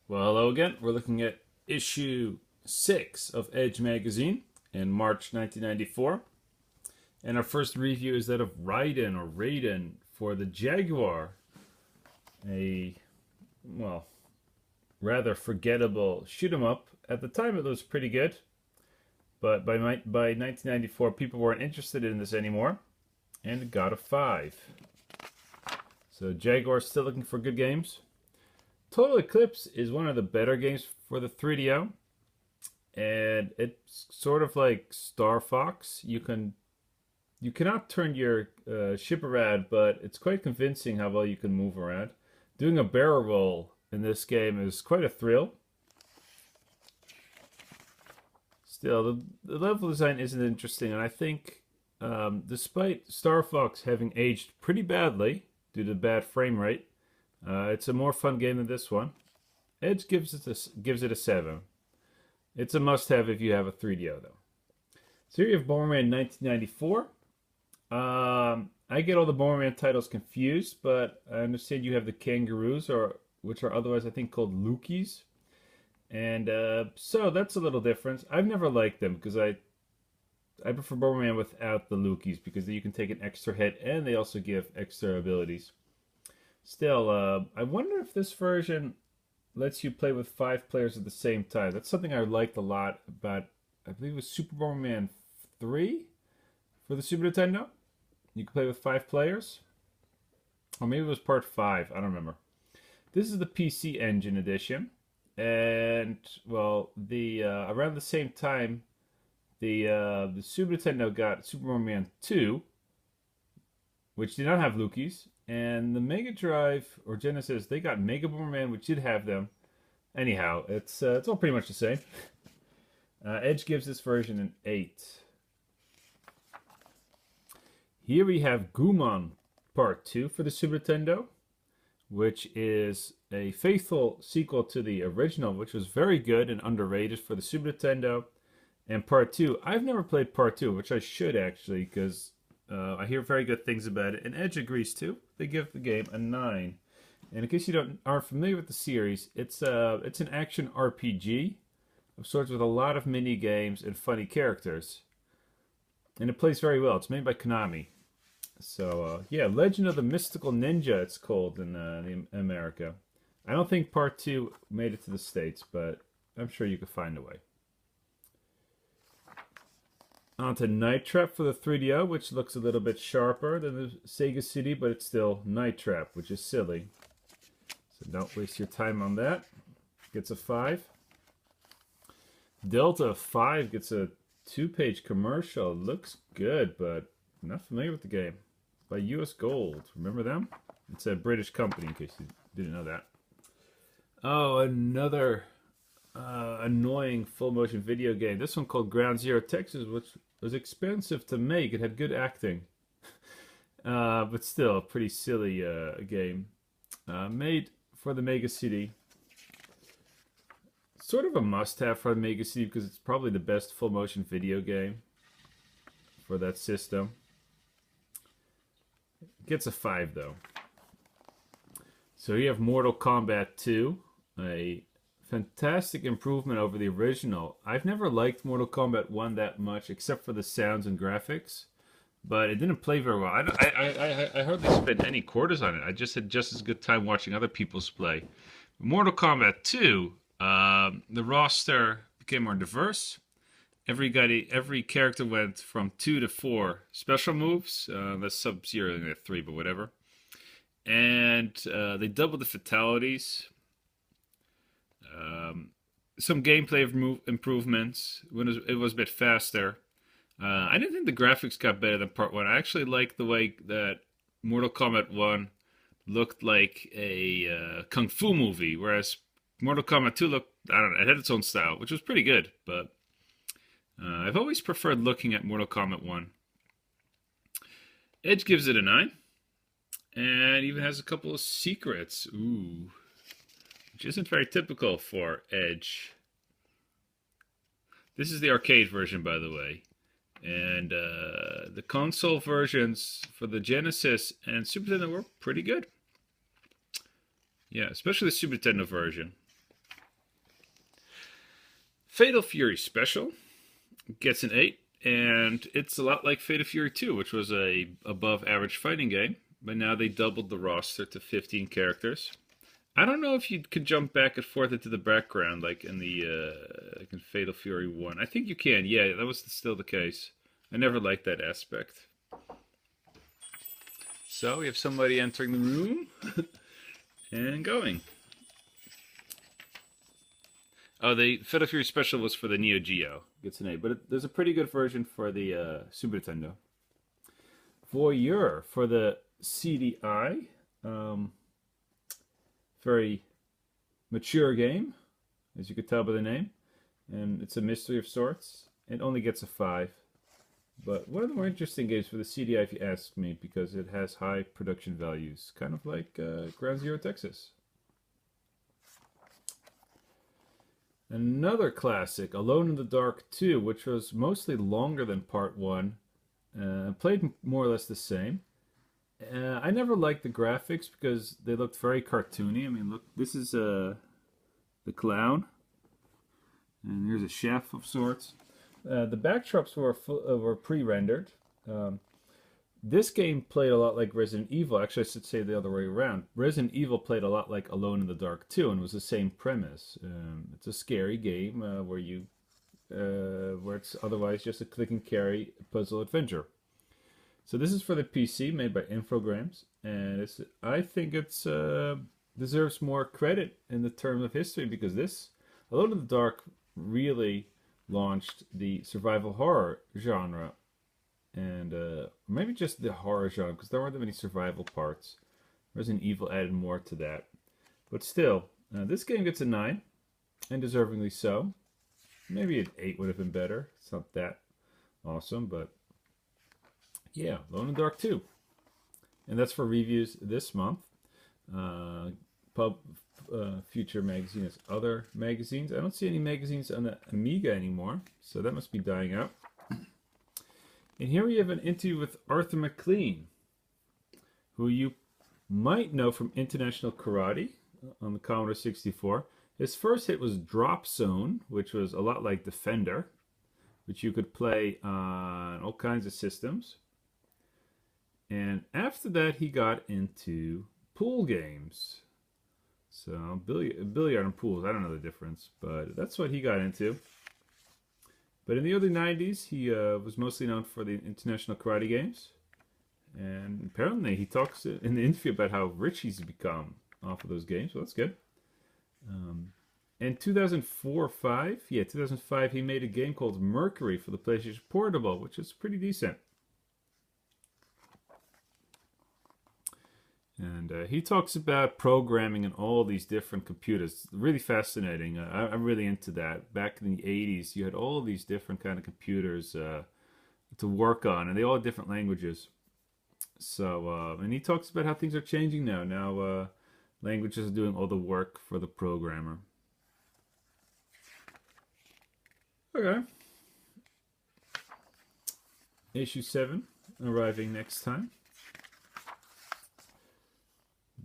Well, hello again. We're looking at issue 6 of Edge magazine in March 1994. And our first review is that of Raiden for the Jaguar. A, well, rather forgettable shoot 'em up. At the time, it was pretty good. But by 1994, people weren't interested in this anymore. And it got a 5. So Jaguar's still looking for good games. Total Eclipse is one of the better games for the 3DO, and it's sort of like Star Fox. You cannot turn your ship around, but it's quite convincing how well you can move around. Doing a barrel roll in this game is quite a thrill. Still, the level design isn't interesting, and I think despite Star Fox having aged pretty badly due to bad frame rate, it's a more fun game than this one. Edge gives it a 7. It's a must-have if you have a 3DO, though. So here you have Bomberman 1994. I get all the Bomberman titles confused, but I understand you have the Kangaroos, which are otherwise, I think, called Lukis. And so that's a little different. I've never liked them because I prefer Bomberman without the Lukis because you can take an extra hit and they also give extra abilities. Still, I wonder if this version lets you play with 5 players at the same time. That's something I liked a lot about, I believe it was Super Bomberman 3 for the Super Nintendo. You could play with 5 players. Or maybe it was part 5, I don't remember. This is the PC Engine edition. And, well, around the same time, the Super Nintendo got Super Bomberman 2, which did not have Lukis. And the Mega Drive or Genesis, they got Mega Bomberman, which did have them. Anyhow, it's all pretty much the same. Edge gives this version an 8. Here we have Goomon Part 2 for the Super Nintendo, which is a faithful sequel to the original, which was very good and underrated for the Super Nintendo. And Part 2, I've never played Part 2, which I should actually, because I hear very good things about it, and Edge agrees too. They give the game a 9. And in case you aren't familiar with the series, it's an action RPG of sorts with a lot of mini games and funny characters, and it plays very well. It's made by Konami. So yeah, Legend of the Mystical Ninja, it's called in America. I don't think Part 2 made it to the States, but I'm sure you could find a way. On to Night Trap for the 3DO, which looks a little bit sharper than the Sega CD, but it's still Night Trap, which is silly. So don't waste your time on that. Gets a 5. Delta 5 gets a 2-page commercial. Looks good, but I'm not familiar with the game. By US Gold. Remember them? It's a British company, in case you didn't know that. Oh, another annoying full motion video game. This one called Ground Zero Texas, which was expensive to make. It had good acting, but still a pretty silly game. Made for the Mega CD. Sort of a must-have for the Mega CD because it's probably the best full motion video game for that system. It gets a 5 though. So you have Mortal Kombat 2, a fantastic improvement over the original. I've never liked Mortal Kombat 1 that much, except for the sounds and graphics, but it didn't play very well. I hardly spent any quarters on it. I just had just as good time watching other people's play. Mortal Kombat 2, the roster became more diverse. Every character went from 2 to 4 special moves. That's Sub-Zero at 3, but whatever. And they doubled the fatalities. Some gameplay improvements when it was a bit faster. I didn't think the graphics got better than Part 1. I actually liked the way that Mortal Kombat 1 looked like a kung fu movie, whereas Mortal Kombat 2 looked, I don't know, it had its own style, which was pretty good, but I've always preferred looking at Mortal Kombat 1. Edge gives it a 9, and even has a couple of secrets. Ooh. Which isn't very typical for Edge. This is the arcade version, by the way. And the console versions for the Genesis and Super Nintendo were pretty good. Yeah, especially the Super Nintendo version. Fatal Fury Special gets an 8, and it's a lot like Fatal Fury 2, which was a above average fighting game, but now they doubled the roster to 15 characters. I don't know if you could jump back and forth into the background like in like in Fatal Fury 1. I think you can. Yeah, that was still the case. I never liked that aspect. So we have somebody entering the room and going. Oh, the Fatal Fury Special was for the Neo Geo. Gets an A, but there's a pretty good version for the Super Nintendo. Voyeur for the CDI. Very mature game, as you could tell by the name, and it's a mystery of sorts. It only gets a 5, but one of the more interesting games for the CDI, if you ask me, because it has high production values, kind of like Ground Zero Texas. Another classic, Alone in the Dark 2, which was mostly longer than Part 1, played more or less the same. I never liked the graphics because they looked very cartoony. I mean, look, this is the clown, and here's a chef of sorts. The backdrops were pre-rendered. This game played a lot like Resident Evil. Actually, I should say the other way around. Resident Evil played a lot like Alone in the Dark 2, and it was the same premise. It's a scary game where it's otherwise just a click and carry puzzle adventure. So this is for the PC, made by Infogrames, and I think it's deserves more credit in the terms of history because this Alone in the Dark really launched the survival horror genre, and maybe just the horror genre because there weren't that many survival parts. Resident Evil added more to that, but still, this game gets a 9, and deservingly so. Maybe an 8 would have been better. It's not that awesome, but. Yeah, Alone in the Dark 2. And that's for reviews this month. Future Magazine has other magazines. I don't see any magazines on the Amiga anymore, so that must be dying out. And here we have an interview with Arthur McLean, who you might know from International Karate on the Commodore 64. His first hit was Drop Zone, which was a lot like Defender, which you could play on all kinds of systems. And after that, he got into pool games. So, billiard and pools, I don't know the difference, but that's what he got into. But in the early 90s, he was mostly known for the International Karate Games. And apparently, he talks in the interview about how rich he's become off of those games, so that's good. In 2005, he made a game called Mercury for the PlayStation Portable, which is pretty decent. And he talks about programming in all these different computers. Really fascinating. I'm really into that. Back in the 80s, you had all these different kind of computers to work on, and they all had different languages. So, and he talks about how things are changing now. Now, languages are doing all the work for the programmer. Okay. Issue 7 arriving next time.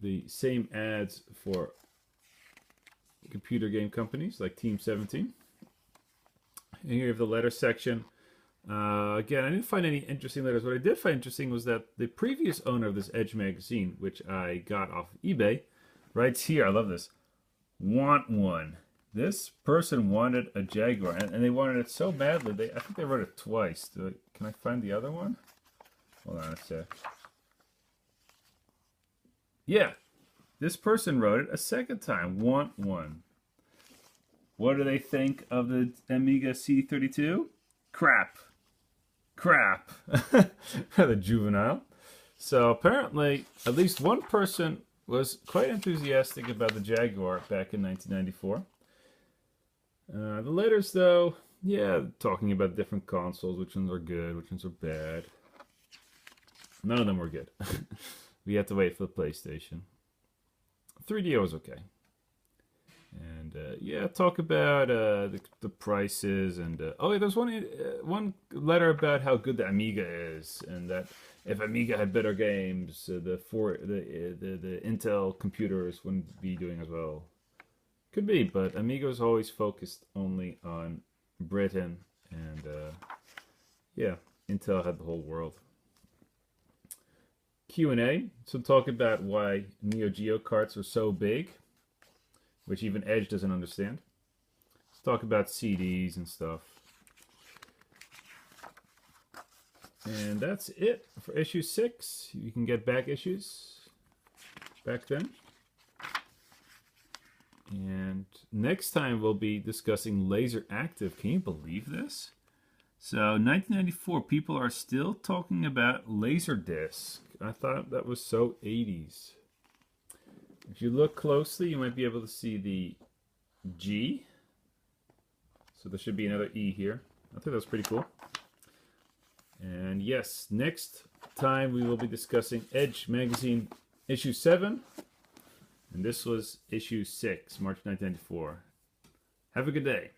The same ads for computer game companies like Team 17. And here you have the letter section. Again, I didn't find any interesting letters. What I did find interesting was that the previous owner of this Edge magazine, which I got off eBay, writes here, I love this, want one. This person wanted a Jaguar, and they wanted it so badly, I think they wrote it twice. Can I find the other one? Hold on a sec. Yeah, this person wrote it a second time. Want one. What do they think of the Amiga C32? Crap. Crap. Rather juvenile. So apparently, at least one person was quite enthusiastic about the Jaguar back in 1994. The letters, though, yeah, talking about different consoles, which ones are good, which ones are bad. None of them were good. We had to wait for the PlayStation. 3DO was okay. And yeah, talk about the prices and oh, yeah, there's one letter about how good the Amiga is, and that if Amiga had better games, the Intel computers wouldn't be doing as well. Could be, but Amigo's always focused only on Britain, and yeah, Intel had the whole world. Q&A, so talk about why Neo Geo carts are so big, which even Edge doesn't understand. Let's talk about CDs and stuff. And that's it for issue 6. You can get back issues back then. And next time we'll be discussing Laser Active. Can you believe this? So 1994, people are still talking about Laserdisc. I thought that was so 80s. If you look closely, you might be able to see the G. So there should be another E here. I think that's pretty cool. And yes, next time we will be discussing Edge Magazine issue 7. And this was issue 6, March 1994. Have a good day.